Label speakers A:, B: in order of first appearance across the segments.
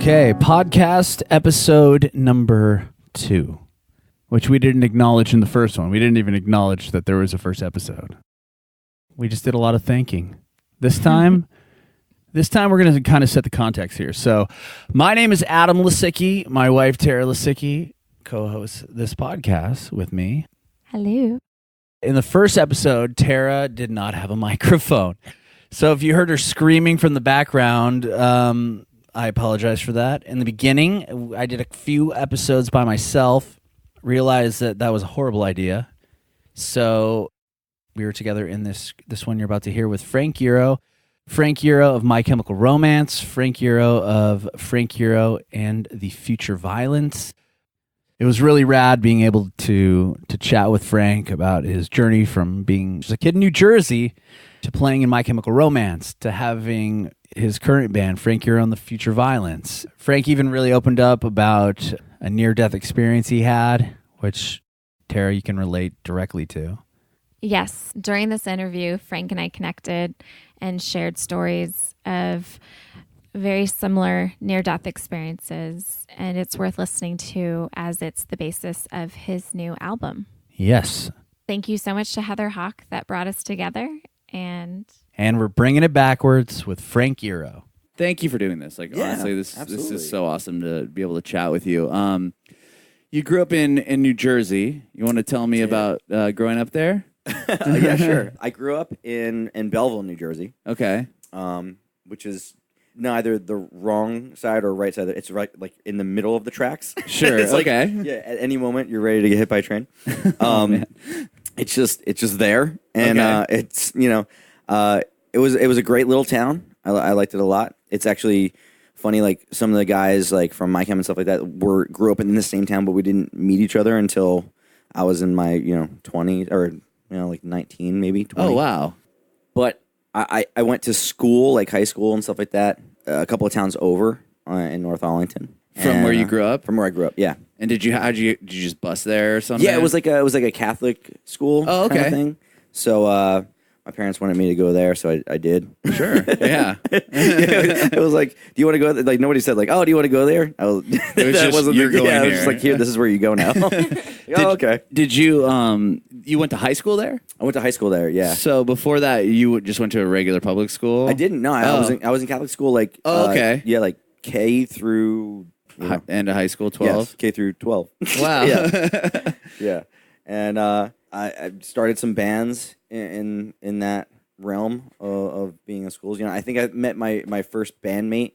A: Okay, podcast episode number 2, which we didn't acknowledge in the first one. We didn't even acknowledge that there was a first episode. We just did a lot of thanking. This time we're going to kind of set the context here. So my name is Adam Lisicki. My wife, Tara Lisicki, co-hosts this podcast with me.
B: Hello.
A: In the first episode, Tara did not have a microphone. So if you heard her screaming from the background, I apologize for that. In the beginning, I did a few episodes by myself, realized that was a horrible idea. So we were together in this one you're about to hear with Frank Iero. Frank Iero of My Chemical Romance, Frank Iero of Frank Iero and the Future Violence. It was really rad being able to chat with Frank about his journey from being just a kid in New Jersey to playing in My Chemical Romance to having his current band, Frank Iero and the Future Violence. Frank even really opened up about a near-death experience he had, which, Tara, you can relate directly to.
B: Yes. During this interview, Frank and I connected and shared stories of very similar near-death experiences, and it's worth listening to as it's the basis of his new album.
A: Yes.
B: Thank you so much to Heather Hawk that brought us together, and
A: we're bringing it backwards with Frank Iero.
C: Thank you for doing this. Honestly, this is so awesome to be able to chat with you. You grew up in New Jersey. You want to tell me about growing up there?
D: Yeah, sure. I grew up in Belleville, New Jersey.
C: Okay.
D: Which is neither the wrong side or right side. It's right, like in the middle of the tracks.
C: Sure.
D: It's like,
C: okay.
D: Yeah. At any moment, you're ready to get hit by a train. It's just there, and
C: okay.
D: it's it was a great little town. I liked it a lot. It's actually funny. Like some of the guys like from my camp and stuff like that grew up in the same town, but we didn't meet each other until I was in my 20s or like 19 maybe 20.
C: Oh wow.
D: But I went to school, like high school and stuff like that, a couple of towns over in North Arlington.
C: From where you grew up?
D: From where I grew up, yeah.
C: And did you just bus there or something?
D: Yeah, it was like a Catholic school
C: kind
D: of thing. So my parents wanted me to go there, so I did.
C: Sure, yeah.
D: It was like, do you want to go? Like nobody said like, oh, do you want to go there? It was
C: just, you're going
D: yeah,
C: here.
D: it was just like, here, this is where you go now. Okay.
C: Did you you went to high school there?
D: I went to high school there. Yeah.
C: So before that, you just went to a regular public school?
D: I didn't. No, I was in Catholic school. Like,
C: okay.
D: Yeah, like K through
C: end of high school, 12?
D: Yes, K through 12.
C: Wow.
D: Yeah. Yeah. And I started some bands in that realm of being in schools. I think I met my first bandmate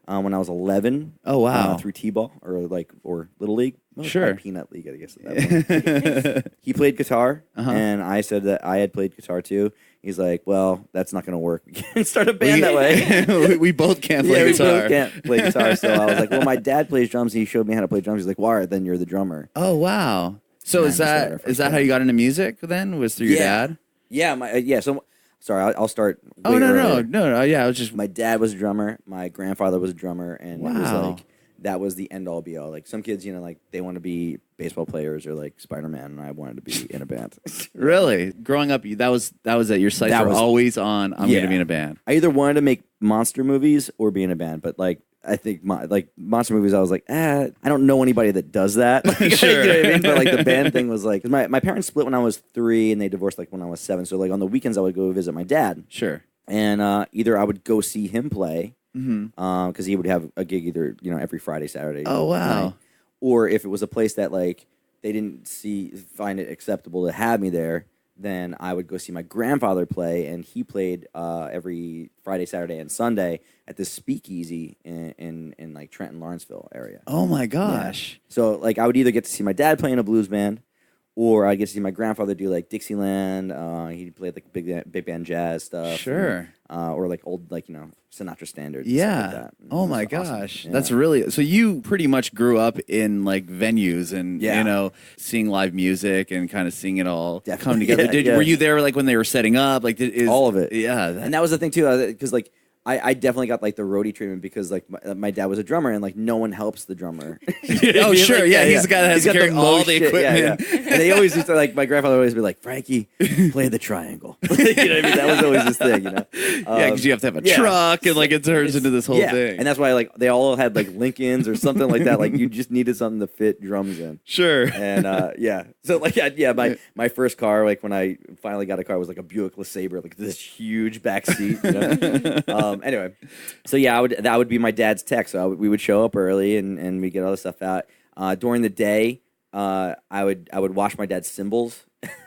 D: when I was 11.
C: Oh wow!
D: Through T-ball or Little League. Well,
C: sure.
D: Peanut League, I guess. At that point. He played guitar, and I said that I had played guitar too. He's like, "Well, that's not going to work. We can't start a band that way.
C: we both can't play guitar.
D: We both can't play guitar." So I was like, "Well, my dad plays drums. He showed me how to play drums." He's like, "Why? Then you're the drummer."
C: Oh wow! So is that how you got into music? Then was through your dad?
D: Yeah. So sorry, I'll start.
C: Oh no. Yeah, I was just
D: my dad was a drummer. My grandfather was a drummer, and it was like that was the end all be all. Like some kids, like they want to be baseball players or like Spider-Man, and I wanted to be in a band.
C: Really? Growing up, that was at your sights were always on. I'm going to be in a band.
D: I either wanted to make monster movies or be in a band, but like I think monster movies, I was like, I don't know anybody that does that. Like,
C: sure.
D: You know what I mean? But like the band thing was like, 'cause my parents split when I was 3 and they divorced like when I was 7. So like on the weekends I would go visit my dad.
C: Sure.
D: And either I would go see him play,
C: mm-hmm.
D: Because he would have a gig either every Friday, Saturday.
C: Oh wow!
D: Night. Or if it was a place that like they didn't find it acceptable to have me there, then I would go see my grandfather play, and he played every Friday, Saturday, and Sunday at this speakeasy in like Trenton, Lawrenceville area.
C: Oh my gosh!
D: Yeah. So like I would either get to see my dad play in a blues band, or I get to see my grandfather do like Dixieland. He played like big band jazz stuff.
C: Sure.
D: Or like old Sinatra standards.
C: Yeah.
D: Stuff like that.
C: Oh my
D: Awesome.
C: gosh.
D: Yeah.
C: That's really so. You pretty much grew up in like venues and seeing live music and kind of seeing it all come together. Were you there like when they were setting up? Like
D: all of it?
C: Yeah.
D: And that was the thing too, because like. I definitely got like the roadie treatment because like my dad was a drummer and like no one helps the drummer.
C: Oh sure, he's the guy that has to carry all the equipment.
D: they always used to, like, my grandfather would always be like, Frankie, play the triangle. You know what I mean? That was always his thing, you know?
C: Yeah, because you have to have a truck, and like it turns into this whole thing.
D: And that's why like they all had like Lincolns or something like that. Like you just needed something to fit drums in.
C: Sure.
D: And so like my first car, like when I finally got a car, was like a Buick LeSabre, like this huge back seat. You know? Anyway, so that would be my dad's tech. So we would show up early and we get all the stuff out. During the day, I would wash my dad's cymbals.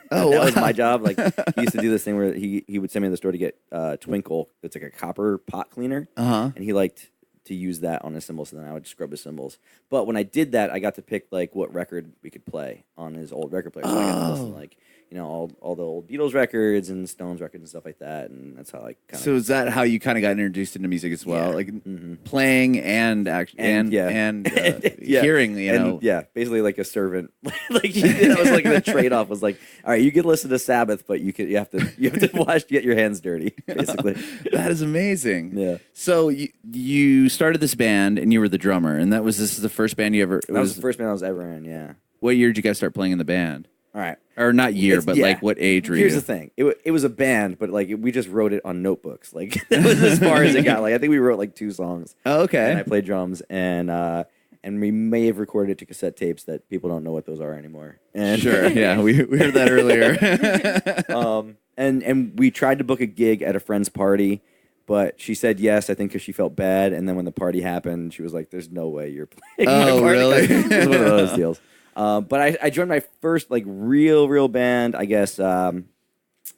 D: That was my job. Like he used to do this thing where he would send me to the store to get Twinkle. It's like a copper pot cleaner, and he liked to use that on his cymbals. So then I would scrub his cymbals. But when I did that, I got to pick like what record we could play on his old record player. So I got to listen to, like, you know, all the old Beatles records and Stones records and stuff like that. And that's how I kind of.
C: So is that how you kind of got introduced into music as well? Like playing and hearing, you know?
D: Yeah, basically like a servant. Like that was like the trade off was like, all right, you can listen to Sabbath, but you have to get your hands dirty, basically.
C: That is amazing.
D: Yeah.
C: So you started this band and you were the drummer, and this is the first band you ever.
D: That was the first band I was ever in. Yeah.
C: What year did you guys start playing in the band?
D: All right.
C: Or not year, but like what age were you?
D: Here's the thing. It was a band, but like we just wrote it on notebooks. Like that was as far as it got. Like I think we wrote like 2 songs.
C: Oh, okay.
D: And I played drums and we may have recorded it to cassette tapes that people don't know what those are anymore. And
C: sure. Yeah, we heard that earlier.
D: And we tried to book a gig at a friend's party, but she said yes, I think because she felt bad. And then when the party happened, she was like, "There's no way you're playing my party."
C: Really?
D: It was one of those deals. But I joined my first like real band, I guess,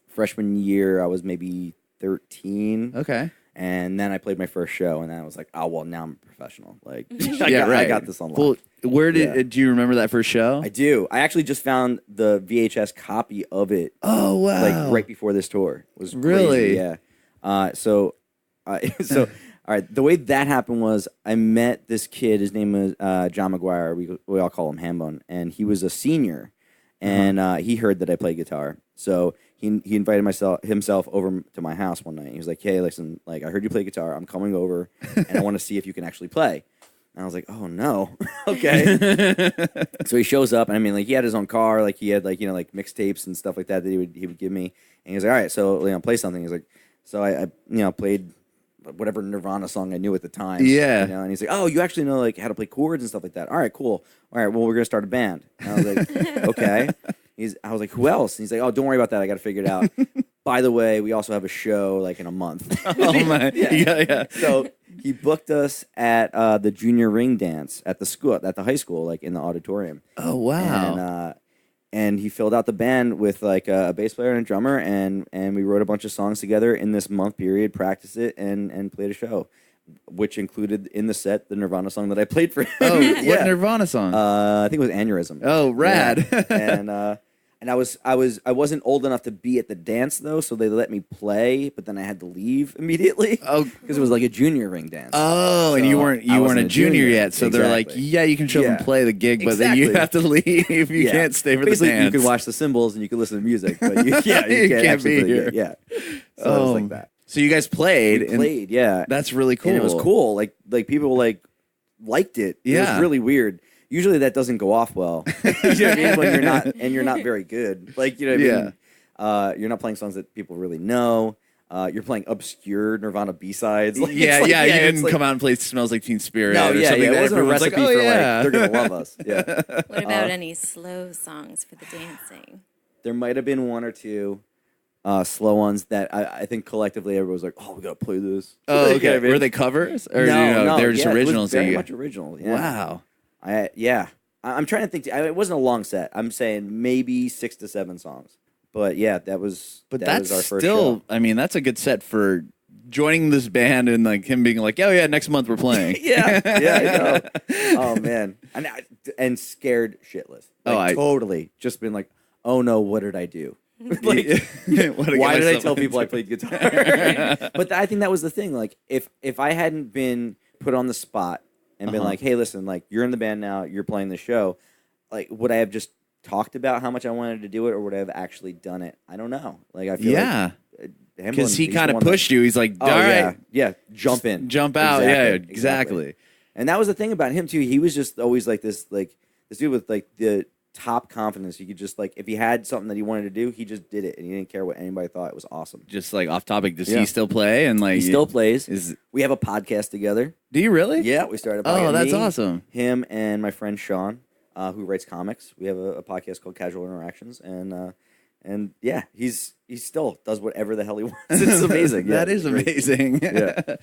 D: freshman year. I was maybe 13.
C: Okay.
D: And then I played my first show, and then I was like, oh, well, now I'm a professional. Like,
C: right.
D: I got this on lock.
C: Well, where do you remember that first show?
D: I do. I actually just found the VHS copy of it.
C: Oh, wow.
D: Like, right before this tour. It was
C: really?
D: Crazy, yeah. So, all right, the way that happened was I met this kid. His name was John McGuire. We all call him Hambone. And he was a senior, and he heard that I played guitar. So he invited himself over to my house one night. He was like, "Hey, listen, like I heard you play guitar. I'm coming over, and I want to see if you can actually play." And I was like, "Oh no, okay." So he shows up, and I mean, like he had his own car, like he had like like mixtapes and stuff like that he would give me. And he was like, "All right, so play something." He's like, so I played whatever Nirvana song I knew at the time.
C: Yeah.
D: And he's like, "Oh, you actually know like how to play chords and stuff like that. All right, cool. All right, well, we're gonna start a band." And I was like, "Okay." I was like, "Who else?" And he's like, "Oh, don't worry about that. I got to figure it out." By the way, we also have a show like in a month.
C: Oh my! Yeah.
D: So he booked us at the junior ring dance at the high school, like in the auditorium.
C: Oh wow!
D: And he filled out the band with like a bass player and a drummer, and we wrote a bunch of songs together in this month period, practiced it, and played a show, which included in the set the Nirvana song that I played for him.
C: Oh, what Nirvana song?
D: I think it was Aneurysm.
C: Oh, rad!
D: Yeah. And I wasn't old enough to be at the dance though, so they let me play, but then I had to leave immediately. Oh, because it was like a junior ring dance.
C: Oh, so and you weren't a junior yet, so they're like, yeah, you can show up and play the gig, but then you have to leave. You can't stay for
D: basically,
C: the dance.
D: You can watch the cymbals and you can listen to music, but you can't be here. Yeah, so it was like that.
C: So you guys played.
D: Yeah.
C: That's really cool.
D: And it was cool. Like people liked it.
C: Yeah.
D: It was really weird. Usually that doesn't go off well. You know what I mean? When you're not very good. Like, you know what I mean? You're not playing songs that people really know. You're playing obscure Nirvana B-sides.
C: Like, you didn't come out and play Smells Like Teen Spirit or something.
D: It wasn't a recipe for they're going to love us. Yeah.
E: What about any slow songs for the dancing?
D: There might have been one or two slow ones that I think collectively everyone was like, "Oh, we got to play this."
C: Oh, okay. Were they covers? Or
D: no,
C: they were just originals?
D: It was very much original. Yeah.
C: Wow.
D: I'm trying to think. It wasn't a long set. I'm saying maybe 6 to 7 songs. But yeah, that was our first show.
C: I mean, that's a good set for joining this band and like him being like, "Oh yeah, next month we're playing."
D: yeah, I know. Oh man, and scared shitless. Totally just been like, "Oh no, what did I do?" Like, why did I tell people I played guitar? But I think that was the thing. Like, if I hadn't been put on the spot and been like, "Hey, listen, like you're in the band now, you're playing the show," like would I have just talked about how much I wanted to do it, or would I have actually done it? I don't know. Like I feel like
C: because he kind of pushed you. He's like, "All right,
D: jump in,
C: jump out." Exactly.
D: And that was the thing about him too. He was just always like this dude with like the top confidence. You could just like if he had something that he wanted to do, he just did it, and he didn't care what anybody thought. It was awesome.
C: Just like off topic, does he still play? And like
D: he still plays. We have a podcast together.
C: Do you really?
D: Yeah, we started.
C: Oh, that's awesome.
D: Him and my friend Sean, who writes comics. We have a podcast called Casual Interactions, and yeah, he still does whatever the hell he wants. It's amazing.
C: That is amazing. Yeah.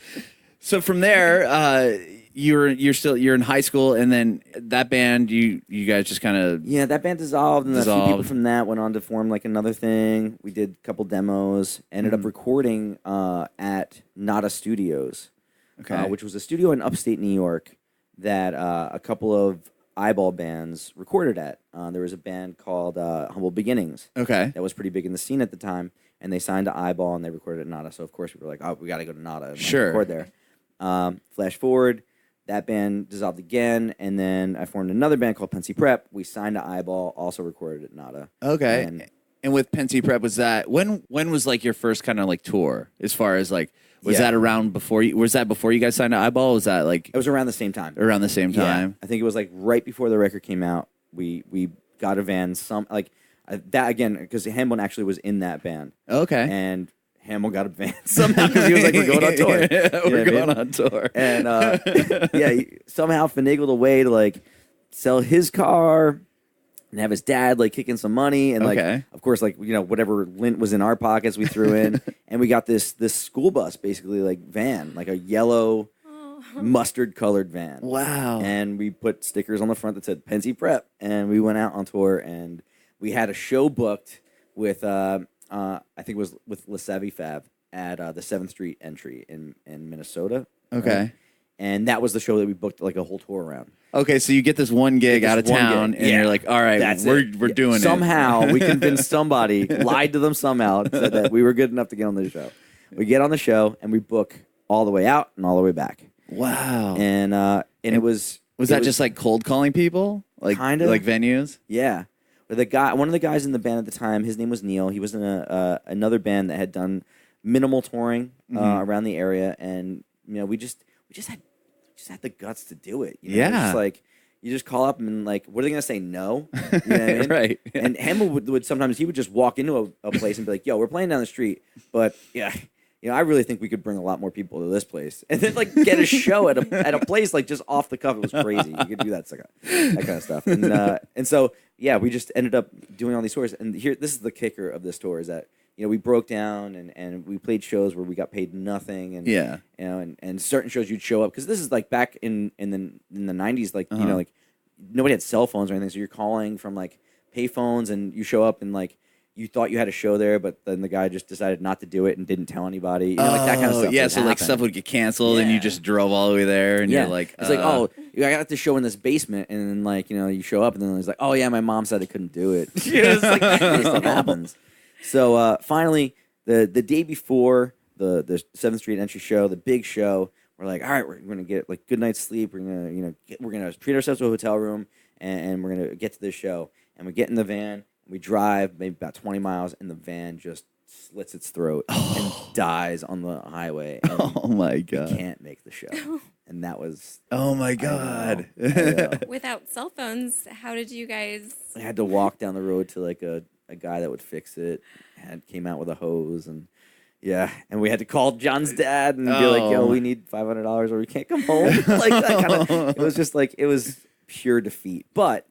C: So from there, you're in high school, and then that band, you guys just kind of
D: that band dissolved, and a few people from that went on to form like another thing. We did a couple demos, ended up recording at Nada Studios, which was a studio in upstate New York that a couple of eyeball bands recorded at. There was a band called Humble Beginnings, that was pretty big in the scene at the time, and they signed to Eyeball and they recorded at Nada. So of course we were like, oh, we got to go to Nada and record there. Flash forward, that band dissolved again, and then I formed another band called Pensy Prep. We signed to Eyeball, also recorded at Nada.
C: Okay. And with Pensy Prep, was that when was like your first kind of like tour? As far as like, was that around before you? Was that before you guys signed to Eyeball? Was that like?
D: It was around the same time.
C: Around the same time.
D: I think it was like right before the record came out. We got a van. That again because Hamlin actually was in that band.
C: Okay.
D: And Hamill got a van somehow because he was like, we're going on tour.
C: We're going on tour.
D: And he somehow finagled a way to like sell his car and have his dad like kick in some money. And like, of course, like, whatever lint was in our pockets, we threw in. And we got this school bus, basically like van, like a yellow mustard colored van.
C: Wow.
D: And we put stickers on the front that said Pensy Prep. And we went out on tour and we had a show booked with, I think it was with La Savvy Fab at the 7th Street entry in Minnesota.
C: Okay.
D: Right? And that was the show that we booked like a whole tour around.
C: Okay, so you get this one gig out of town, and you're like, all right, we're doing it.
D: Somehow, we convinced somebody, lied to them somehow, said that we were good enough to get on the show. We get on the show, and we book all the way out and all the way back.
C: Wow.
D: And it was...
C: Was that just like cold calling people? Like,
D: kind of.
C: Like venues?
D: Yeah. One of the guys in the band at the time, his name was Neil. He was in another band that had done minimal touring around the area, and we just had the guts to do it.
C: Yeah,
D: just like you just call up and like, what are they gonna say? No, you know what I mean?
C: Right? Yeah.
D: And Hamill would sometimes he would just walk into a place and be like, "Yo, we're playing down the street, but yeah." I really think we could bring a lot more people to this place, and then like get a show at a place like just off the cuff. It was crazy. You could do that kind of stuff, and so we just ended up doing all these tours. And this is the kicker of this tour is that we broke down and we played shows where we got paid nothing, and and certain shows you'd show up because this is like back in the 90s, like like nobody had cell phones or anything, so you're calling from like pay phones, and you show up and like. You thought you had a show there, but then the guy just decided not to do it and didn't tell anybody. Like that kind of stuff.
C: Yeah, so like stuff would get canceled, and you just drove all the way there, and you're like,
D: it's like, oh, I got this show in this basement, and then like you show up, and then it's like, oh yeah, my mom said I couldn't do it. It's like that kind of stuff happens. So finally, the day before the 7th Street entry show, the big show, we're like, all right, we're gonna get like good night's sleep. We're gonna treat ourselves to a hotel room, and we're gonna get to this show, and we get in the van. We drive maybe about 20 miles, and the van just slits its throat and dies on the highway. And
C: oh, my God.
D: We can't make the show. And that was...
C: Oh, my God.
D: I know.
E: Without cell phones, how did you guys...
D: I had to walk down the road to like a guy that would fix it, and came out with a hose, and and we had to call John's dad and be like, yo, we need $500 or we can't come home. Like that kind of... It was just like, it was pure defeat. But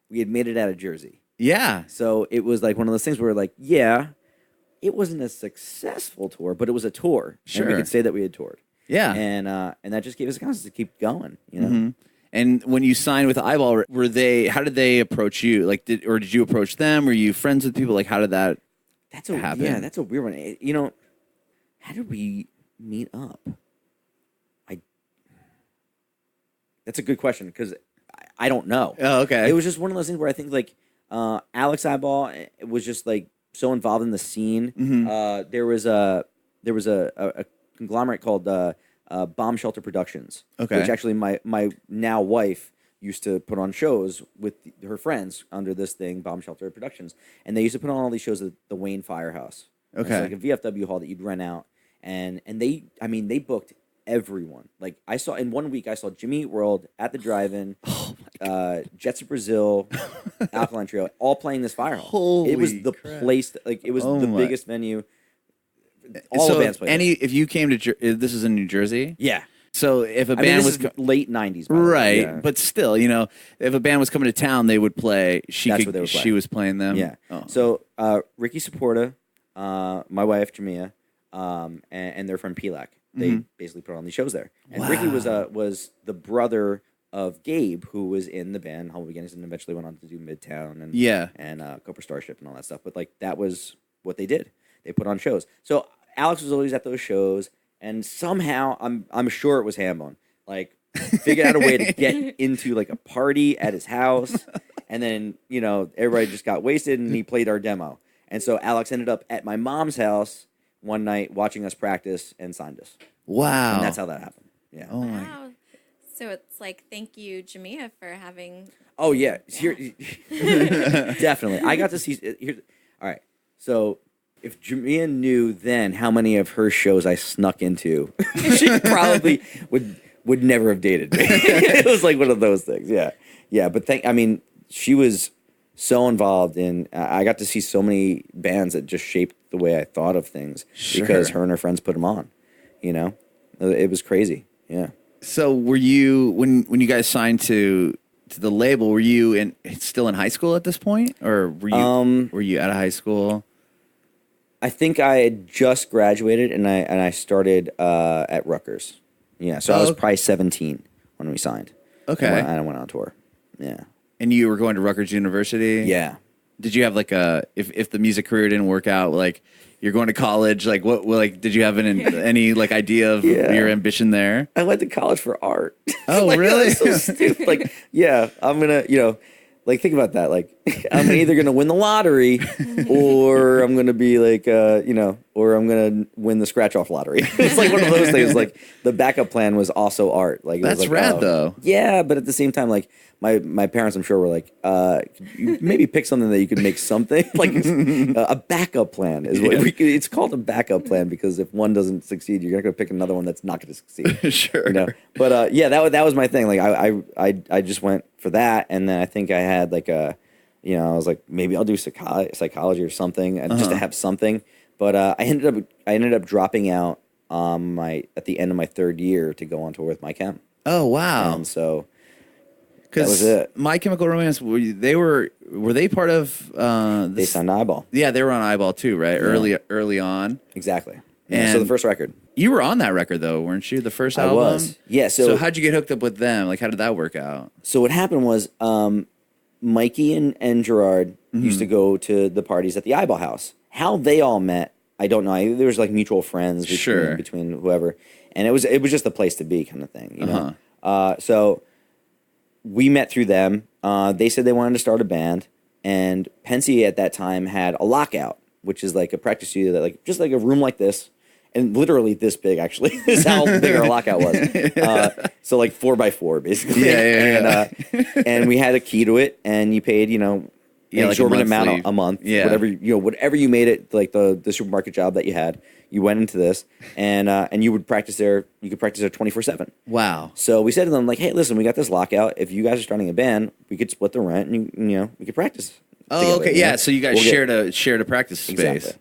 D: we had made it out of Jersey.
C: Yeah.
D: So it was like one of those things where like, it wasn't a successful tour, but it was a tour.
C: Sure.
D: And we could say that we had toured.
C: Yeah.
D: And that just gave us confidence to keep going, Mm-hmm.
C: And when you signed with Eyeball, how did they approach you? Like, did you approach them? Were you friends with people? Like, how did that happen?
D: Yeah, that's a weird one. How did we meet up? That's a good question because I don't know.
C: Oh, okay.
D: It was just one of those things where I think like Alex Eyeball was just like so involved in the scene.
C: Mm-hmm.
D: There was a conglomerate called Bomb Shelter Productions, which actually my now wife used to put on shows with her friends under this thing, Bomb Shelter Productions, and they used to put on all these shows at the Wayne Firehouse.
C: Okay,
D: it's like a VFW hall that you'd rent out, and they booked everyone. Like I saw in 1 week, I saw Jimmy Eat World at the Drive-In, Jets of Brazil, Alkaline Trio, all playing this fire hall. It was the place. Like it was the biggest venue. All the bands played.
C: If you came to this is in New Jersey,
D: yeah.
C: So if a band was
D: late 90s,
C: right?
D: Yeah.
C: But still, if a band was coming to town, they would play. She was playing them.
D: Yeah.
C: Oh.
D: So Ricky Saporta, my wife Jamia, and their friend Pilak, they basically put on these shows there. And Ricky was the brother of Gabe, who was in the band Humble Beginnings, and eventually went on to do Midtown and Cobra Starship and all that stuff. But like that was what they did. They put on shows. So Alex was always at those shows. And somehow, I'm sure it was Hambone, like, figured out a way to get into, like, a party at his house. And then, everybody just got wasted, and he played our demo. And so Alex ended up at my mom's house one night watching us practice and signed us.
C: Wow.
D: And that's how that happened. Yeah.
C: Oh, my.
E: Wow. So it's like, thank you, Jamia, for having...
D: Oh, yeah. Definitely. I got to see... All right. So... If Jamia knew then how many of her shows I snuck into, she probably would never have dated me. It was like one of those things. Yeah. But she was so involved in. I got to see so many bands that just shaped the way I thought of things because her and her friends put them on. It was crazy. Yeah.
C: So were you when you guys signed to the label? Were you still in high school at this point, or were you out of high school?
D: I think I had just graduated, and I started at Rutgers. Yeah, so I was probably 17 when we signed.
C: Okay.
D: And I went on tour. Yeah.
C: And you were going to Rutgers University?
D: Yeah.
C: Did you have like if the music career didn't work out, like you're going to college, like did you have any like idea of your ambition there?
D: I went to college for art.
C: Oh,
D: like,
C: really?
D: That's so stupid. Like, yeah, I'm gonna, like, think about that. Like, I'm either going to win the lottery or I'm going to be like, or I'm going to win the scratch-off lottery. It's like one of those things. Like, the backup plan was also art. Like,
C: that's
D: like,
C: rad, though.
D: Yeah, but at the same time, like, my parents, I'm sure, were like, you maybe pick something that you could make something. Like, a backup plan is what it's called, a backup plan, because if one doesn't succeed, you're not going to pick another one that's not going to succeed.
C: Sure.
D: But, yeah, that was my thing. Like, I just went for that, and then I think I had like I was like, maybe I'll do psychology or something, and just to have something. But I ended up dropping out at the end of my third year to go on tour with My Chem.
C: Oh, wow!
D: And so that was it.
C: My Chemical Romance, were they part of?
D: They signed Eyeball.
C: Yeah, they were on Eyeball too, right? Yeah. Early on.
D: Exactly. Yeah,
C: And
D: so the first record.
C: You were on that record though, weren't you? The first album.
D: I was. Yeah.
C: So how'd you get hooked up with them? Like, how did that work out?
D: So what happened was, Mikey and Gerard used to go to the parties at the Eyeball House. How they all met, I don't know. There was like mutual friends between whoever, and it was just the place to be, kind of thing, So we met through them. They said they wanted to start a band, and Pensy at that time had a Lockout, which is like a practice studio that just like a room like this. And literally this big, actually, is how big our Lockout was. So like 4x4, basically.
C: Yeah.
D: And we had a key to it, and you paid, an exorbitant amount a month.
C: Yeah.
D: Whatever you made it, like the supermarket job that you had, you went into this, and you would practice there. You could practice there 24/7.
C: Wow.
D: So we said to them, like, hey, listen, we got this Lockout. If you guys are starting a band, we could split the rent, and we could practice.
C: Oh,
D: together,
C: okay. Yeah. So you guys shared a practice space.
D: Exactly.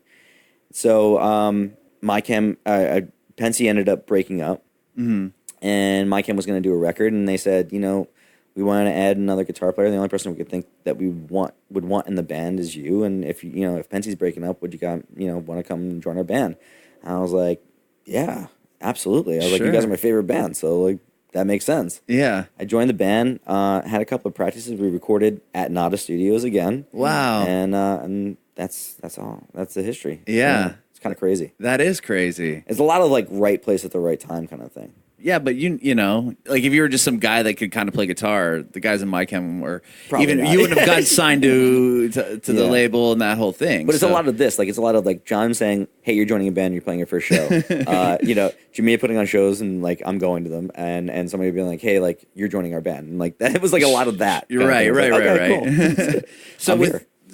D: So My Chem, Pensy ended up breaking up, and My Chem was going to do a record, and they said, we want to add another guitar player. The only person we could think that we would want in the band is you, and if Pensy's breaking up, would you want to come and join our band? And I was like, yeah, absolutely. I was like, you guys are my favorite band, so like that makes sense.
C: Yeah.
D: I joined the band, had a couple of practices. We recorded at Nada Studios again.
C: Wow.
D: And that's all. That's the history.
C: Yeah.
D: Kind of crazy.
C: That is crazy.
D: It's a lot of like right place at the right time kind of thing.
C: Yeah, but like if you were just some guy that could kind of play guitar, the guys in My Chem were
D: Probably not.
C: You wouldn't have gotten signed to the label and that whole thing.
D: But it's a lot of this. Like it's a lot of like John saying, "Hey, you're joining a band. You're playing your first show." Jamia putting on shows and like I'm going to them, and somebody being like, "Hey, like you're joining our band." And like that, it was like a lot of that.
C: You're right.
D: Cool.
C: So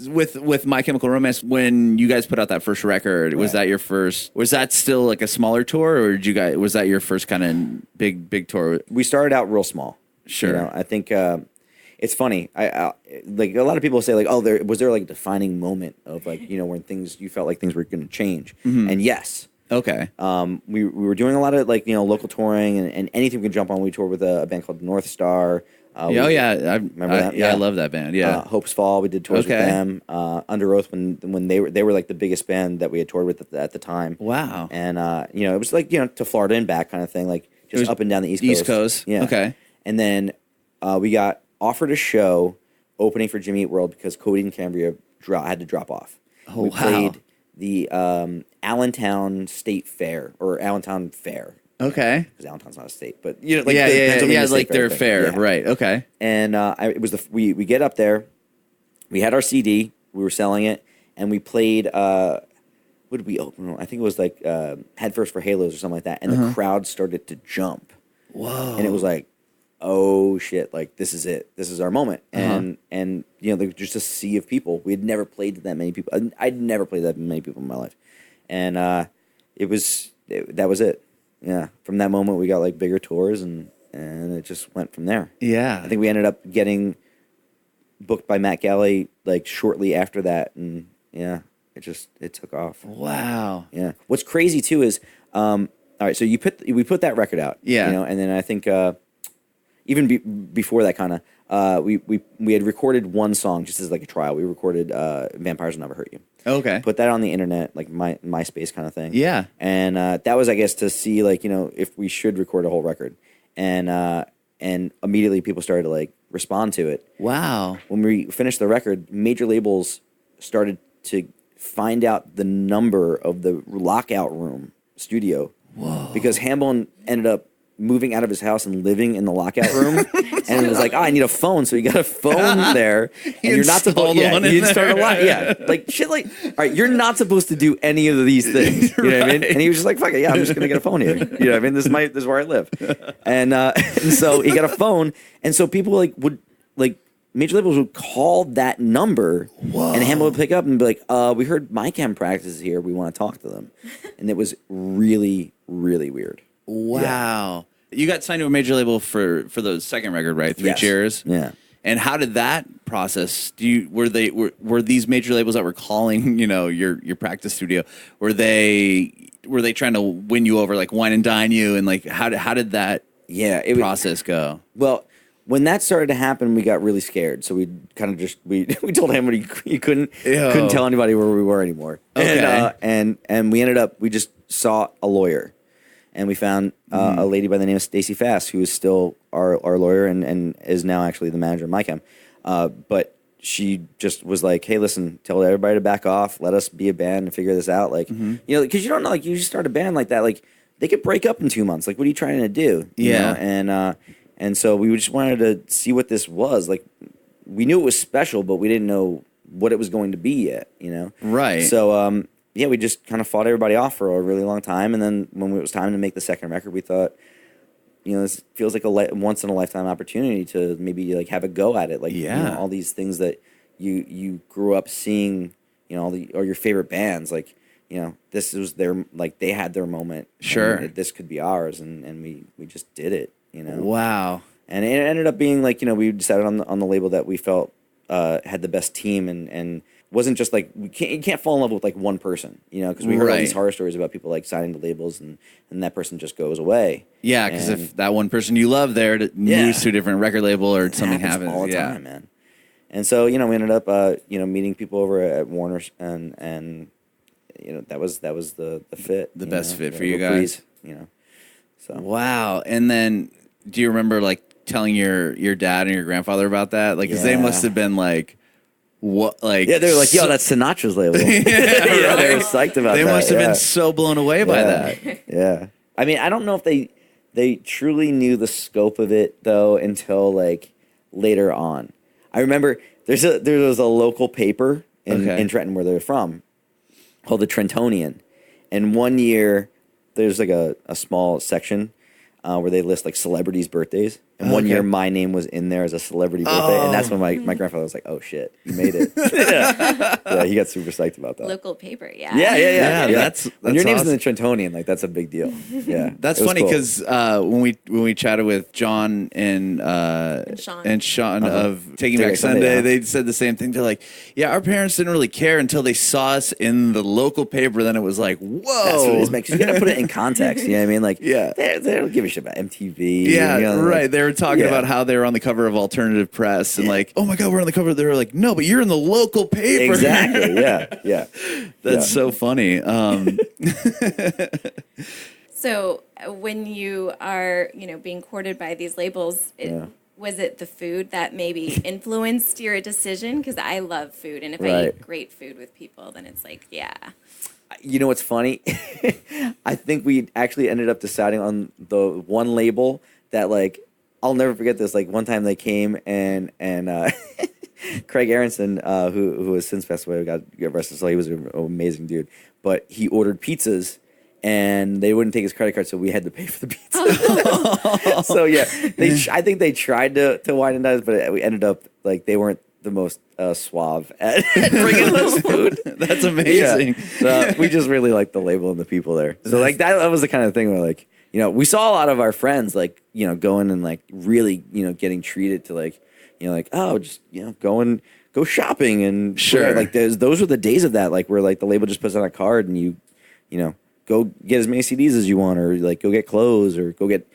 C: with My Chemical Romance, when you guys put out that first record, was that your first? Was that still like a smaller tour, or was that your first kind of big tour?
D: We started out real small.
C: Sure.
D: You know, I think it's funny. I like a lot of people say like, oh, was there like a defining moment of like, you know, when you felt like things were going to change? And yes.
C: Okay.
D: We were doing a lot of like, you know, local touring and anything we could jump on. We toured with a band called North Star.
C: I remember
D: that?
C: Yeah, I love that band. Yeah.
D: Hope's Fall. We did tours with them. Under Oath when they were like the biggest band that we had toured with at the time.
C: Wow.
D: And you know, it was like, you know, to Florida and back kind of thing, like just up and down the East Coast.
C: East Coast.
D: Yeah.
C: Okay.
D: And then we got offered a show opening for Jimmy Eat World because Cody and Cambria had to drop off.
C: Oh,
D: we
C: wow.
D: played the Allentown State Fair or Allentown Fair.
C: Okay.
D: Because Allentown's not a state, but you know, like
C: like their fair, right? Okay.
D: And it was we get up there, we had our CD, we were selling it, and we played. What did we open? I think it was like Head First for Halos or something like that, and the crowd started to jump.
C: Whoa!
D: And it was like, oh shit! Like this is it. This is our moment. And you know, there was just a sea of people. We had never played to that many people. I'd never played to that many people in my life, and that was it. Yeah, from that moment we got like bigger tours and it just went from there.
C: Yeah,
D: I think we ended up getting booked by Matt Galley like shortly after that, and yeah, it took off.
C: Wow.
D: Yeah. What's crazy too is, all right, so we put that record out.
C: Yeah.
D: You know, and then I think even before that kind of we had recorded one song just as like a trial. We recorded "Vampires Will Never Hurt You."
C: Okay.
D: Put that on the internet, like MySpace kind of thing.
C: Yeah.
D: And that was, I guess, to see like, you know, if we should record a whole record, and immediately people started to like respond to it.
C: Wow.
D: When we finished the record, major labels started to find out the number of the lockout room studio. Whoa. Because Hambone ended up moving out of his house and living in the lockout room, and it was like, I need a phone, so he got a phone there, and you're not supposed to. You installed a lock, like shit, like all right, you're not supposed to do any of these things, you know what I mean? And he was just like, fuck it, yeah, I'm just gonna get a phone here, you know what I mean? This is where I live, and so he got a phone, and so people would major labels would call that number, and Hambone would pick up and be like, we heard My Chem practices here, we want to talk to them, and it was really, really weird.
C: Wow. Yeah. You got signed to a major label for the second record, right? Three Cheers.
D: Yeah.
C: And how did that process? Were these major labels that were calling, you know, your practice studio? Were they trying to win you over, like wine and dine you, and like how did that process go?
D: Well, when that started to happen, we got really scared. So we kind of just we told him he couldn't tell anybody where we were anymore.
C: Okay.
D: And we ended up we just saw a lawyer. And we found a lady by the name of Stacy Fass, who is still our lawyer and is now actually the manager of MyChem. But she just was like, hey, listen, tell everybody to back off. Let us be a band and figure this out. Like, you know, because you don't know, like, you just start a band like that. Like, they could break up in 2 months. Like, what are you trying to do? You know? And so we just wanted to see what this was. Like, we knew it was special, but we didn't know what it was going to be yet, you know?
C: Right.
D: So, yeah, we just kind of fought everybody off for a really long time, and then when it was time to make the second record, we thought, you know, this feels like a once in a lifetime opportunity to maybe like have a go at it, like you know, all these things that you grew up seeing, you know, or your favorite bands, like, you know, this was their, like, they had their moment.
C: Sure,
D: this could be ours, and we just did it, you know.
C: Wow.
D: And it ended up being like, you know, we decided on the label that we felt had the best team and wasn't just like you can't fall in love with like one person, you know, because we heard all these horror stories about people like signing to labels and that person just goes away.
C: Yeah, because if that one person you love there moves to a different record label or something happens
D: all the time, man. And so, you know, we ended up you know, meeting people over at Warner's and you know, that was the fit,
C: the best fit for you
D: guys,
C: guys,
D: you know. So
C: wow. And then do you remember like telling your dad and your grandfather about that? Like, because they must have been like, what, like,
D: yeah, they were like, yo, that's Sinatra's label. They were psyched about that.
C: They must have been so blown away by that.
D: Yeah. I mean, I don't know if they truly knew the scope of it though until like later on. I remember there was a local paper in Trenton where they're from called the Trentonian, and one year there's like a small section where they list like celebrities' birthdays. And one year my name was in there as a celebrity birthday, and that's when my grandfather was like, "Oh shit, you made it!" Yeah, he got super psyched about that.
E: Local paper, yeah.
D: Yeah.
C: That's
D: when your name's
C: awesome.
D: in the Trentonian, like that's a big deal. Yeah,
C: That's
D: it was
C: funny
D: cool.
C: because when we chatted with John and Sean of Taking Back Sunday, they said the same thing. They're like, "Yeah, our parents didn't really care until they saw us in the local paper. Then it was like, whoa."
D: That's what it is, man. 'Cause you gotta put it in context. You know what I mean? Like,
C: Yeah.
D: they don't give a shit about MTV.
C: Yeah,
D: you know,
C: right.
D: like-
C: They were talking
D: Yeah.
C: about how they were on the cover of Alternative Press and like, oh my God, we're on the cover. They were like, no, but you're in the local paper.
D: Exactly. Yeah.
C: That's so funny.
E: So when you are, being courted by these labels, was it the food that maybe influenced your decision? Because I love food, and if I eat great food with people, then it's like, yeah.
D: You know what's funny? I think we actually ended up deciding on the one label that, like, I'll never forget this. Like, one time they came and Craig Aronson, who has since passed away, got arrested, so he was an amazing dude. But he ordered pizzas, and they wouldn't take his credit card, so we had to pay for the pizza. So yeah, I think they tried to wine and dine us, but we ended up like they weren't the most suave at bringing us food.
C: That's amazing.
D: Yeah. So we just really liked the label and the people there. So like that was the kind of thing where like, we saw a lot of our friends like, going and like really, getting treated to like, like, oh, just, go shopping and
C: sure.
D: Like those were the days of that, like where like the label just puts on a card and you go get as many CDs as you want, or like go get clothes, or go get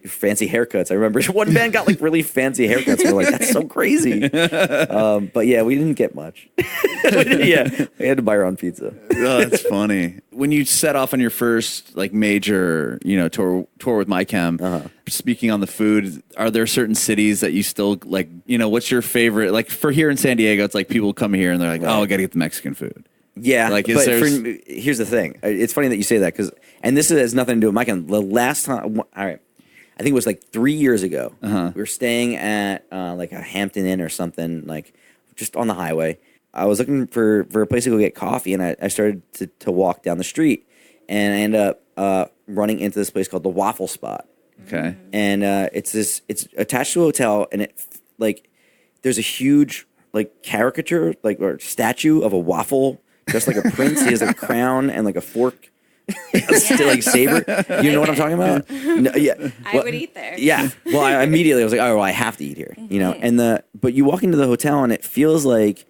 D: fancy haircuts. I remember one band got like really fancy haircuts. We're like, that's so crazy. But yeah, we didn't get much. We had to buy our own pizza.
C: Oh, that's funny. When you set off on your first like major, tour with MyChem, speaking on the food, are there certain cities that you still like, what's your favorite? Like for here in San Diego, it's like people come here and they're like, oh, I got to get the Mexican food.
D: Yeah,
C: like,
D: but here's the thing. It's funny that you say that and this has nothing to do with MyChem. The last time, all right, I think it was like 3 years ago. We were staying at like a Hampton Inn or something, like just on the highway. I was looking for a place to go get coffee, and I started to walk down the street, and I ended up running into this place called the Waffle Spot.
C: Okay,
D: and it's attached to a hotel, and it like there's a huge like caricature like or statue of a waffle, just like a prince. He has a crown and like a fork. Like saber, you know what I'm talking about? No, yeah,
E: I would eat there.
D: Yeah, well, I immediately was like, oh, well, I have to eat here, And but you walk into the hotel and it feels like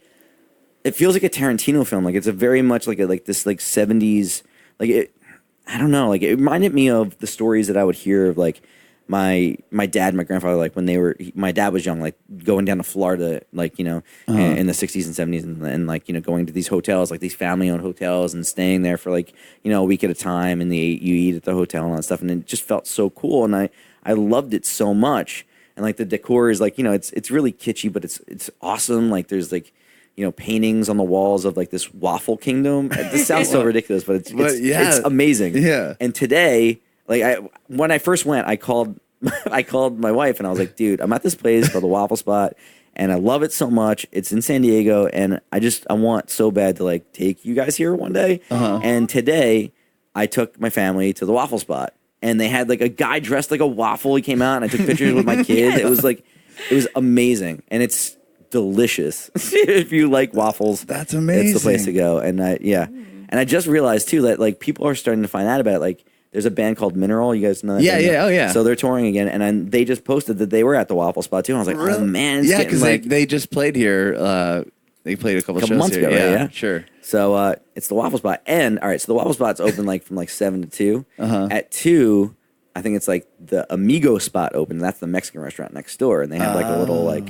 D: a Tarantino film. Like it's a very much like this like 70s like it. I don't know. Like it reminded me of the stories that I would hear of like my dad and my grandfather, like when my dad was young, like going down to Florida, like, in the 60s and 70s and like, going to these hotels, like these family owned hotels and staying there for like, a week at a time, and you eat at the hotel and all that stuff. And it just felt so cool. And I loved it so much. And like the decor is like, it's really kitschy, but it's awesome. Like there's like, paintings on the walls of like this waffle kingdom. This sounds so ridiculous, but it's amazing.
C: Yeah.
D: And today, like when I first went, I called my wife and I was like, dude, I'm at this place called the Waffle Spot and I love it so much. It's in San Diego and I want so bad to like take you guys here one day. And today I took my family to the Waffle Spot and they had like a guy dressed like a waffle. He came out and I took pictures with my kid. It was amazing. And it's delicious. If you like waffles,
C: that's amazing.
D: It's the place to go. And and I just realized too that like people are starting to find out about it. Like there's a band called Mineral. You guys know that?
C: Yeah. Oh, yeah.
D: So they're touring again, and they just posted that they were at the Waffle Spot too. And I was like,
C: really?
D: oh man,
C: yeah, because they just played here. They played a couple shows
D: months
C: here.
D: ago, right? Yeah,
C: sure.
D: So it's the Waffle Spot, and all right, so the Waffle Spot's open like from like 7 to 2. At 2, I think it's like the Amigo Spot open. And that's the Mexican restaurant next door, and they have like a little like.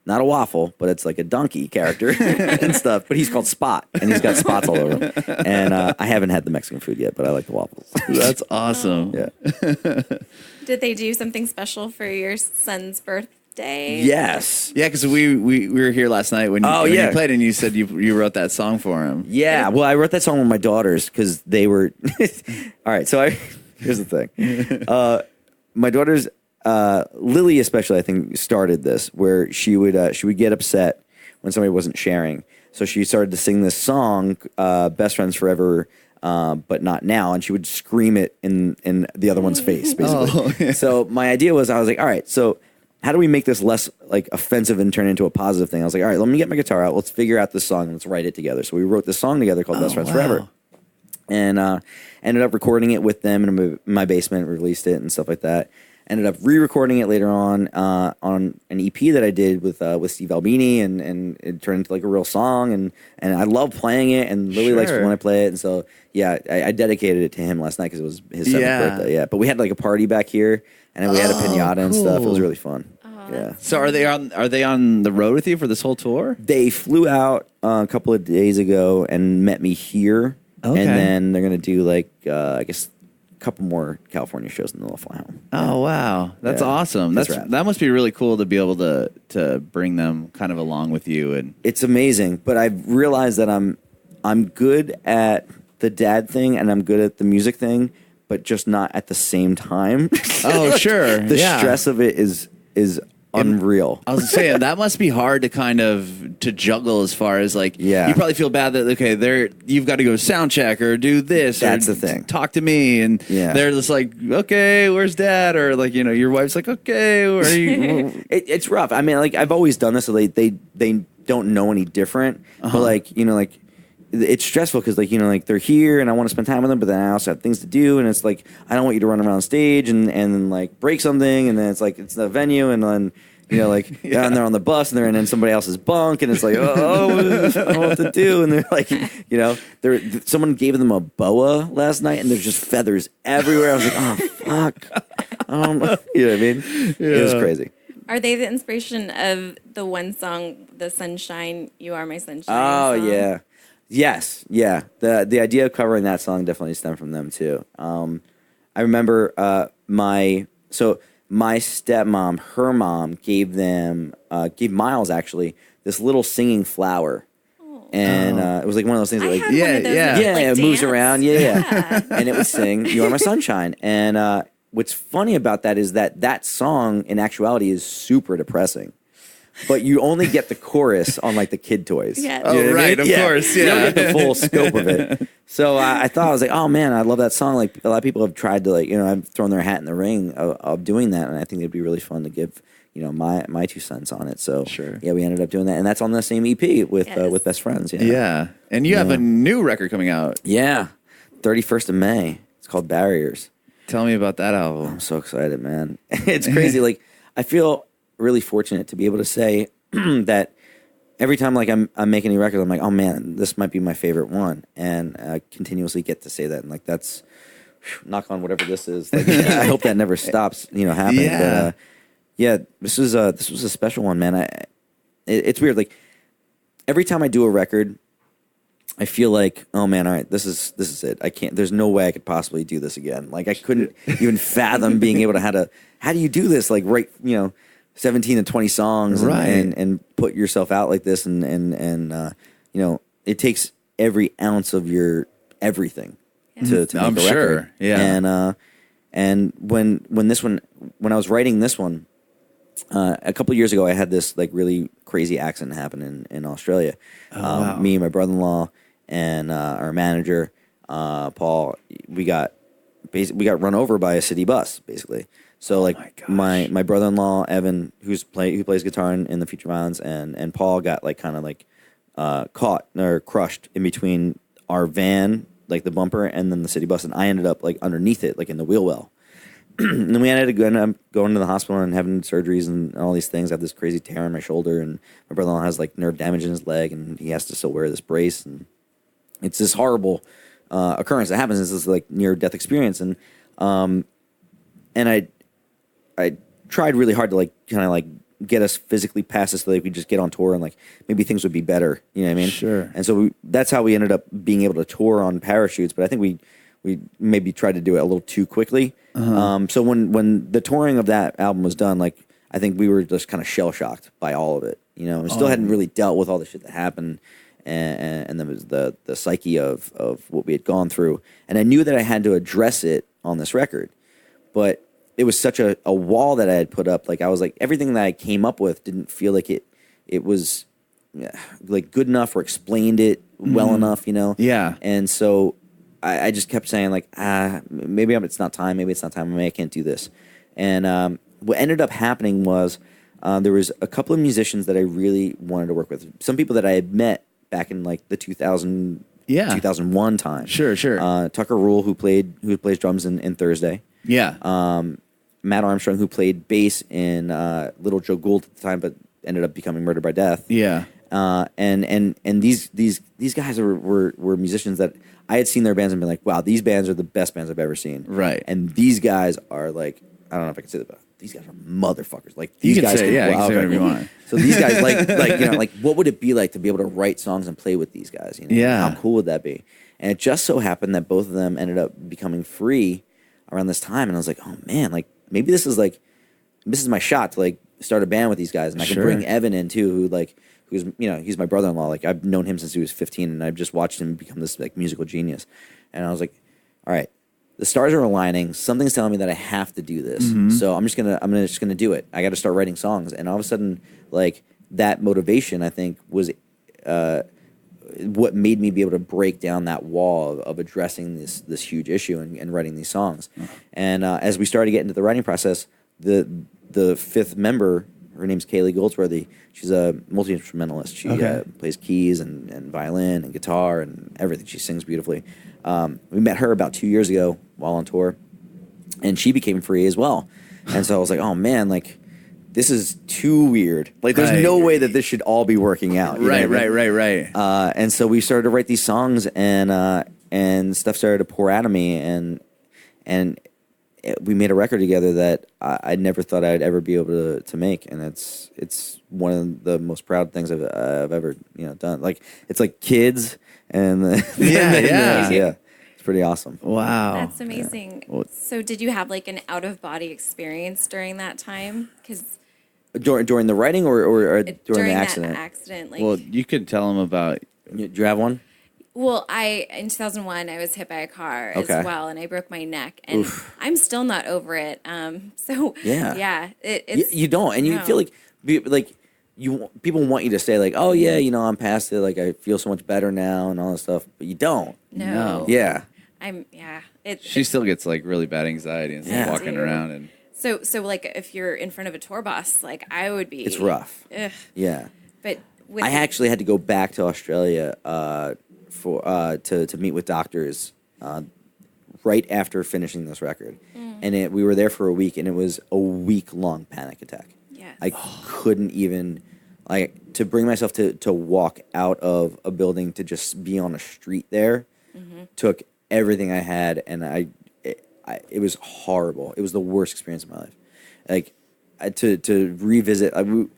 D: Not a waffle, but it's like a donkey character and stuff. But he's called Spot, and he's got spots all over him. And I haven't had the Mexican food yet, but I like the waffles.
C: That's awesome.
D: Yeah.
E: Did they do something special for your son's birthday?
D: Yes.
C: Yeah, because we were here last night when you played, and you said you wrote that song for him.
D: Yeah. Well, I wrote that song with my daughters because they were. All right. So here's the thing. My daughters. Lily especially, I think, started this where she would get upset when somebody wasn't sharing. So she started to sing this song, "Best Friends Forever," but not now. And she would scream it in the other one's face, basically. So my idea was, I was like, all right, so how do we make this less like offensive and turn it into a positive thing? I was like, all right, let me get my guitar out. Let's figure out this song and let's write it together. So we wrote this song together called Best Friends Forever. And ended up recording it with them in my basement, released it and stuff like that. Ended up re-recording it later on an EP that I did with Steve Albini, and it turned into like a real song. And I love playing it, and Lily likes when I play it. And so, yeah, I dedicated it to him last night because it was his 7th birthday. Yeah, but we had like a party back here, and we had a pinata and stuff. It was really fun. Yeah.
C: So are they on the road with you for this whole tour?
D: They flew out a couple of days ago and met me here. Okay. And then they're going to do like, I guess, a couple more California shows and then they'll fly home.
C: Oh, wow. That's awesome. That must be really cool to be able to bring them kind of along with you. And
D: it's amazing. But I've realized that I'm good at the dad thing and I'm good at the music thing, but just not at the same time.
C: Oh, sure.
D: The stress of it is unreal.
C: I was saying that must be hard to juggle as far as like you probably feel bad that you've got to go sound check or do this.
D: That's
C: or
D: the thing.
C: Talk to me, and they're just like, okay, where's dad? Or like your wife's like, okay, where are you?
D: It's rough. I mean, like I've always done this, so they don't know any different. But like it's stressful because like they're here and I want to spend time with them, but then I also have things to do, and it's like I don't want you to run around stage and like break something, and then it's like it's the venue, and then like down there on the bus and they're in somebody else's bunk, and it's like I don't know what to do, and they're like someone gave them a boa last night and there's just feathers everywhere. I was like, oh fuck, you know what I mean? It was crazy.
E: Are they the inspiration of the one song, The Sunshine, You Are My Sunshine?
D: Oh
E: song?
D: Yeah. Yes, yeah. The idea of covering that song definitely stemmed from them too. I remember my stepmom, her mom gave Miles actually this little singing flower, and it was like one of those things. That, like, it moves around, and it would sing "You Are My Sunshine." And what's funny about that is that song in actuality is super depressing. But you only get the chorus on like the kid toys.
E: Yeah.
C: Oh, right, of course. Yeah.
D: You don't get the full scope of it. So I was like, oh man, I love that song. Like a lot of people have tried to I've thrown their hat in the ring of doing that, and I think it'd be really fun to give my 2 cents on it. So yeah, we ended up doing that, and that's on the same EP with Best Friends. Yeah.
C: Yeah, and you have a new record coming out.
D: Yeah, 31st of May. It's called Barriers.
C: Tell me about that album.
D: I'm so excited, man. It's crazy. Like I feel really fortunate to be able to say that every time like I'm making a record, I'm like, oh man, this might be my favorite one, and I continuously get to say that, and like that's knock on whatever this is. Like, I hope that never stops, happening.
C: Yeah.
D: But this was a special one, man. It's weird. Like every time I do a record, I feel like, oh man, all right, this is it. I can't. There's no way I could possibly do this again. Like I couldn't even fathom being able to how do you do this? Like write 17 to 20 songs and put yourself out like this, and it takes every ounce of your everything to make a record.
C: Yeah.
D: And when I was writing this one, a couple of years ago, I had this like really crazy accident happen in Australia.
C: Wow.
D: Me and my brother-in-law and our manager, Paul, we got run over by a city bus, basically. So like my brother-in-law Evan, who plays guitar in the Future Violence, and Paul got like kind of like caught or crushed in between our van, like the bumper, and then the city bus, and I ended up like underneath it, like in the wheel well. And then we ended up going to the hospital and having surgeries and all these things. I have this crazy tear in my shoulder, and my brother-in-law has like nerve damage in his leg, and he has to still wear this brace. And it's this horrible occurrence that happens. It's this like near-death experience, and I tried really hard to like kind of like get us physically past this so that we just get on tour and like maybe things would be better. You know what I mean?
C: Sure.
D: And so that's how we ended up being able to tour on parachutes. But I think we maybe tried to do it a little too quickly. So when the touring of that album was done, like I think we were just kind of shell shocked by all of it. We still hadn't really dealt with all the shit that happened, and there was the psyche of what we had gone through. And I knew that I had to address it on this record, but it was such a wall that I had put up. Like I was like, everything that I came up with didn't feel like it was like good enough or explained it well enough,
C: Yeah.
D: And so I just kept saying like, maybe it's not time. Maybe it's not time. Maybe I can't do this. And what ended up happening was there was a couple of musicians that I really wanted to work with. Some people that I had met back in like the 2001 time.
A: Sure.
D: Tucker Rule, who plays drums in Thursday.
A: Yeah.
D: Matt Armstrong, who played bass in Little Joe Gould at the time, but ended up becoming Murdered by Death.
A: Yeah.
D: And these guys were musicians that I had seen their bands and been like, wow, these bands are the best bands I've ever seen.
A: Right.
D: And these guys are like, I don't know if I can say that, but these guys are motherfuckers. Like
A: You
D: these
A: can
D: guys,
A: say, yeah, you can say whatever you want.
D: So these guys, like you know, like what would it be like to be able to write songs and play with these guys? You know,
A: Yeah.
D: how cool would that be? And it just so happened that both of them ended up becoming free around this time, and I was like, oh man, like maybe this is my shot to like start a band with these guys, and I can
A: Sure.
D: bring Evan in too, who's you know, he's my brother-in-law. Like I've known him since he was 15, and I've just watched him become this like musical genius. And I was like, all right, the stars are aligning. Something's telling me that I have to do this. So I'm just gonna do it. I got to start writing songs. And all of a sudden, like that motivation, I think, was what made me be able to break down that wall of addressing this huge issue and writing these songs. And as we started to get into the writing process, the fifth member, her name's Kaylee Goldsworthy. She's a multi-instrumentalist. She plays keys and violin and guitar and everything. She sings beautifully. We met her about 2 years ago while on tour, and she became free as well. And so I was like, oh man, like this is too weird. Like there's no way that this should all be working out. You know what I mean?
A: Right.
D: And so we started to write these songs, and stuff started to pour out of me, and we made a record together that I never thought I'd ever be able to make, and it's one of the most proud things I've ever done. Like it's like kids, and yeah, it's pretty awesome.
A: Wow.
E: That's amazing.
A: Yeah. Well,
E: so did you have like an out of body experience during that time? Because
D: during the writing or during the accident?
E: That accident, like,
A: well, you could tell them about.
D: Do you have one?
E: Well, in 2001, I was hit by a car as well, and I broke my neck, and I'm still not over it. So it's
D: you don't, and you feel like people want you to say like, oh yeah, I'm past it, like I feel so much better now and all that stuff, but you don't.
E: No.
D: Yeah.
C: She still gets like really bad anxiety and stuff walking around and.
E: So like if you're in front of a tour bus, like I would be.
D: It's rough.
E: Ugh.
D: Yeah.
E: But
D: I actually had to go back to Australia to meet with doctors right after finishing this record, and we were there for a week, and it was a week-long panic attack.
E: Yes.
D: I couldn't even to bring myself to walk out of a building to just be on a street there took everything I had, and it was horrible. It was the worst experience of my life. Like to revisit, the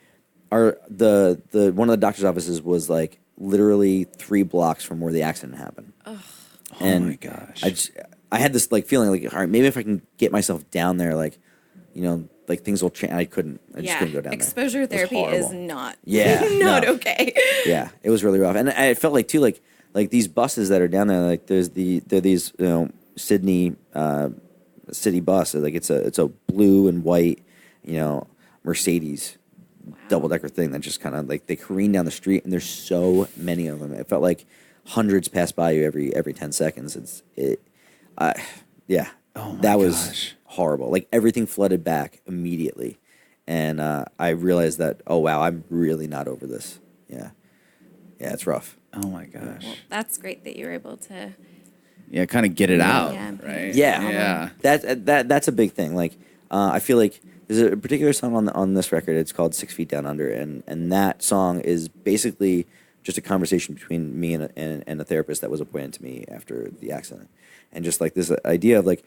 D: one of the doctor's offices was like literally 3 blocks from where the accident happened.
A: Oh
D: and
A: my gosh!
D: I had this like feeling like, all right, maybe if I can get myself down there, like like things will change. I just couldn't go down there.
E: Exposure therapy is not
D: not
E: okay.
D: Yeah, it was really rough, and I felt like too like these buses that are down there, like there are these Sydney city bus. Like it's a blue and white Mercedes double-decker thing that just kind of like they careen down the street, and there's so many of them. It felt like hundreds pass by you every 10 seconds. That was horrible. Like everything flooded back immediately, and I realized that, oh wow, I'm really not over this. Yeah, it's rough.
A: Oh my gosh!
E: Well, that's great that you were able to.
A: Yeah, kind of get it out, right?
D: Yeah. That's a big thing. Like I feel like there's a particular song on this record. It's called 6 Feet Down Under, and that song is basically just a conversation between me and a therapist that was appointed to me after the accident, and just like this idea of like,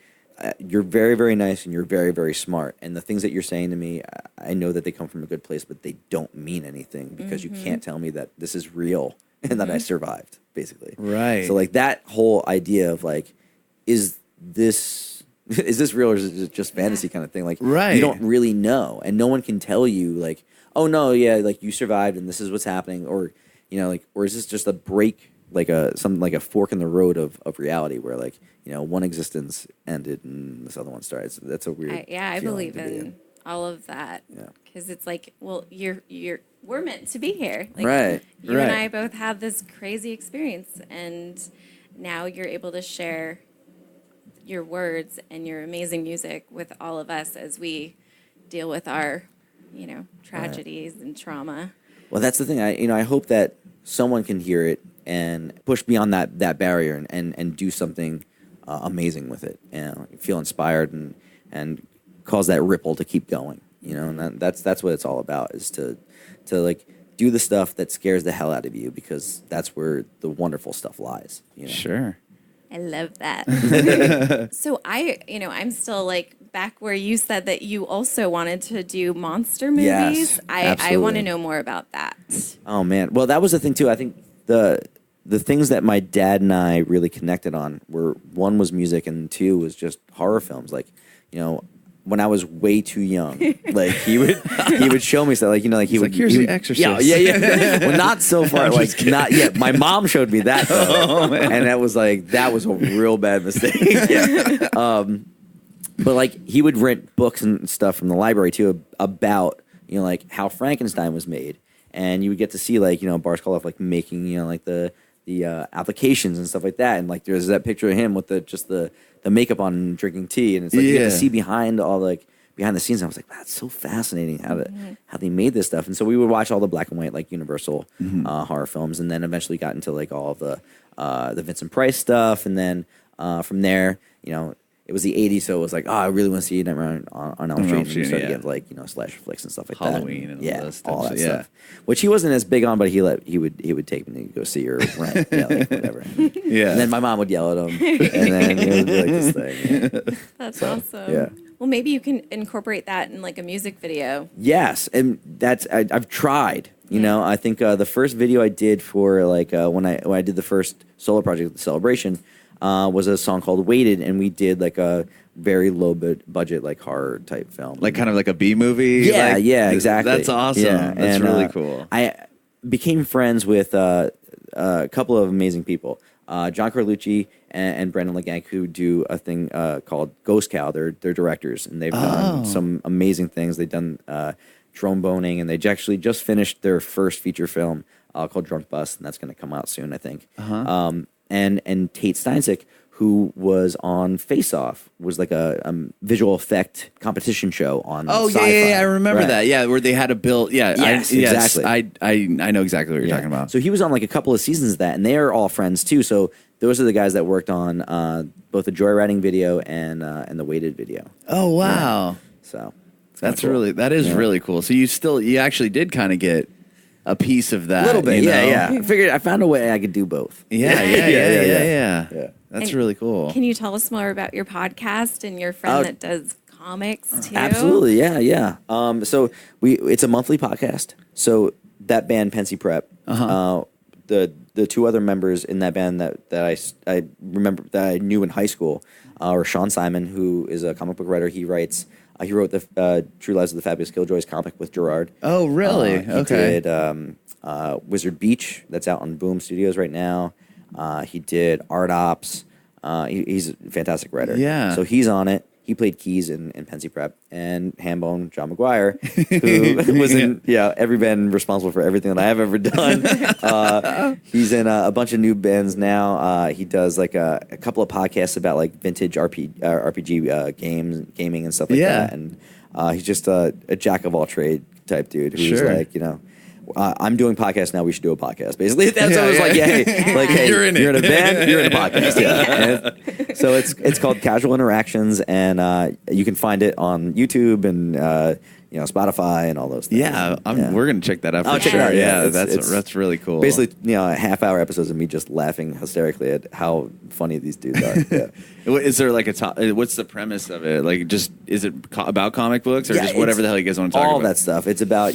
D: you're very, very nice and you're very, very smart, and the things that you're saying to me, I know that they come from a good place, but they don't mean anything because you can't tell me that this is real and that I survived, basically.
A: Right.
D: So like that whole idea of like, is this real or is it just fantasy kind of thing? Like,
A: right.
D: You don't really know, and no one can tell you like, oh no, yeah, like you survived and this is what's happening, or like, or is this just a break, like a fork in the road of reality where like, one existence ended and this other one started. So that's a weird.
E: I believe in all of that. Yeah. Because it's like, well, we're meant to be here. Like,
D: right.
E: You and I both had this crazy experience, and now you're able to share your words and your amazing music with all of us as we deal with our, tragedies and trauma.
D: Well, that's the thing. I hope that someone can hear it and push beyond that barrier and do something amazing with it. Feel inspired and cause that ripple to keep going. And that's what it's all about, is to like do the stuff that scares the hell out of you, because that's where the wonderful stuff lies.
A: Sure.
E: I love that. So I'm still like back where you said that you also wanted to do monster movies.
D: Yes,
E: I want to know more about that.
D: Oh man. Well, that was the thing too. I think the things that my dad and I really connected on were, one was music, and two was just horror films. Like, when I was way too young, like he would show me stuff,
A: here's The Exorcist.
D: Yeah. Well, not so far, like not yet. My mom showed me that though, and that was a real bad mistake. But like he would rent books and stuff from the library too about like how Frankenstein was made, and you would get to see Boris Karloff making the applications and stuff like that, and there's that picture of him with the makeup on and drinking tea, and it's you get to see behind the scenes. And I was like, wow, that's so fascinating how they made this stuff. And so we would watch all the black and white Universal horror films, and then eventually got into all of the Vincent Price stuff, and then from there it was the 80s, so it was I really want to see Nightmare on Elm Street. And we started getting slasher flicks and stuff like
A: Halloween
D: that.
A: And
D: all that stuff. Which he wasn't as big on, but he would take me to go see or rent, whatever.
A: Yeah.
D: And then my mom would yell at him, and then it would be this thing. Yeah.
E: That's awesome.
D: Yeah.
E: Well, maybe you can incorporate that in a music video.
D: Yes, and I've tried. I think the first video I did for when I did the first solo project, The Celebration, was a song called "Waited," and we did a very low budget horror type film,
A: kind of like a B movie.
D: Yeah, exactly.
A: That's awesome.
D: Yeah,
A: that's really cool.
D: I became friends with a couple of amazing people, John Carlucci and Brendan LeGank, who do a thing called Ghost Cow. They're directors, and they've done some amazing things. They've done drone boning, and they actually just finished their first feature film called Drunk Bus, and that's going to come out soon, I think. And Tate Steinsick, who was on Face Off, was a visual effect competition show on Sci-Fi.
A: I remember that. Yeah, where they had to build. Yeah,
D: yes, exactly.
A: I know exactly what you're talking about.
D: So he was on a couple of seasons of that, and they are all friends too. So those are the guys that worked on both the Joyriding video and the Weighted video.
A: Oh wow!
D: Yeah. So
A: that's
D: cool.
A: really cool. So you actually did kind of get a piece of that.
D: A little bit,
A: yeah.
D: I figured I found a way I could do both.
A: Yeah. That's really cool.
E: Can you tell us more about your podcast and your friend that does comics too?
D: Absolutely, yeah. So it's a monthly podcast. So that band, Pensy Prep, the two other members in that band that I remember that I knew in high school were Sean Simon, who is a comic book writer. He wrote the True Lives of the Fabulous Killjoys comic with Gerard.
A: Oh, really? Okay.
D: He did Wizard Beach, that's out on Boom Studios right now. He did Art Ops. He's a fantastic writer.
A: Yeah.
D: So he's on it. He played keys in Pensy Prep, and Hambone John McGuire, who was in every band responsible for everything that I have ever done. He's in a bunch of new bands now. He does a couple of podcasts about vintage RPG gaming and stuff like that. And he's just a jack of all trade type dude who's I'm doing podcasts now. We should do a podcast. Basically, that's what I was hey, you're in a band, you're in a podcast. Yeah. So it's called Casual Interactions, and you can find it on YouTube and Spotify and all those things.
A: Yeah, we're gonna check that out.
D: I'll check it out.
A: Yeah, that's really cool.
D: Basically, half-hour episodes of me just laughing hysterically at how funny these dudes are. Yeah.
A: Is there a top? What's the premise of it? Is it about comic books or just whatever the hell you guys want to talk about?
D: All that stuff. It's about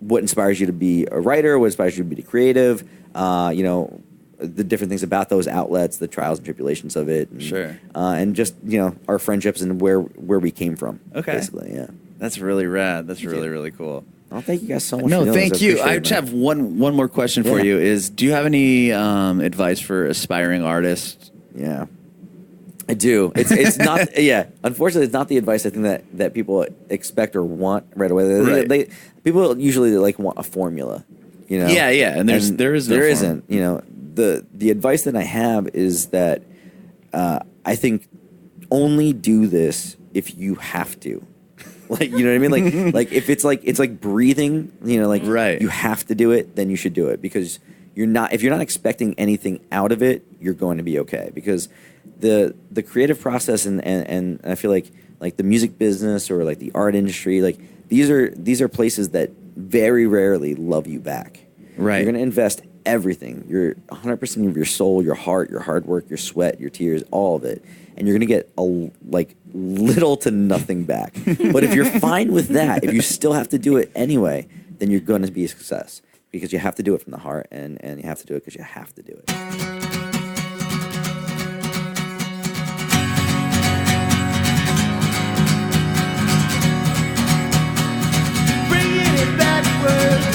D: what inspires you to be a writer, what inspires you to be creative, the different things about those outlets, the trials and tribulations of it. And, and just, our friendships and where we came from.
A: Okay.
D: Basically, yeah.
A: That's really rad. That's really, really cool.
D: Well, thank you guys so much.
A: No,
D: for doing
A: thank
D: this.
A: you. I just have one more question for you is, do you have any advice for aspiring artists?
D: Yeah. I do. It's not. Unfortunately, it's not the advice I think that people expect or want right away. People usually want a formula.
A: Yeah. And there isn't.
D: the advice that I have is that I think only do this if you have to. Like, you know what I mean? Like if it's like breathing, you know, like
C: Right.
D: you have to do it, then you should do it, because if you're not expecting anything out of it, you're going to be okay. Because the creative process and I feel like the music business or like the art industry, like these are places that very rarely love you back.
C: Right.
D: You're going to invest everything. You're 100% of your soul, your heart, your hard work, your sweat, your tears, all of it. And you're going to get little to nothing back. But if you're fine with that, if you still have to do it anyway, then you're going to be a success, because you have to do it from the heart, and you have to do it because you have to do it.
F: Bringing it backward.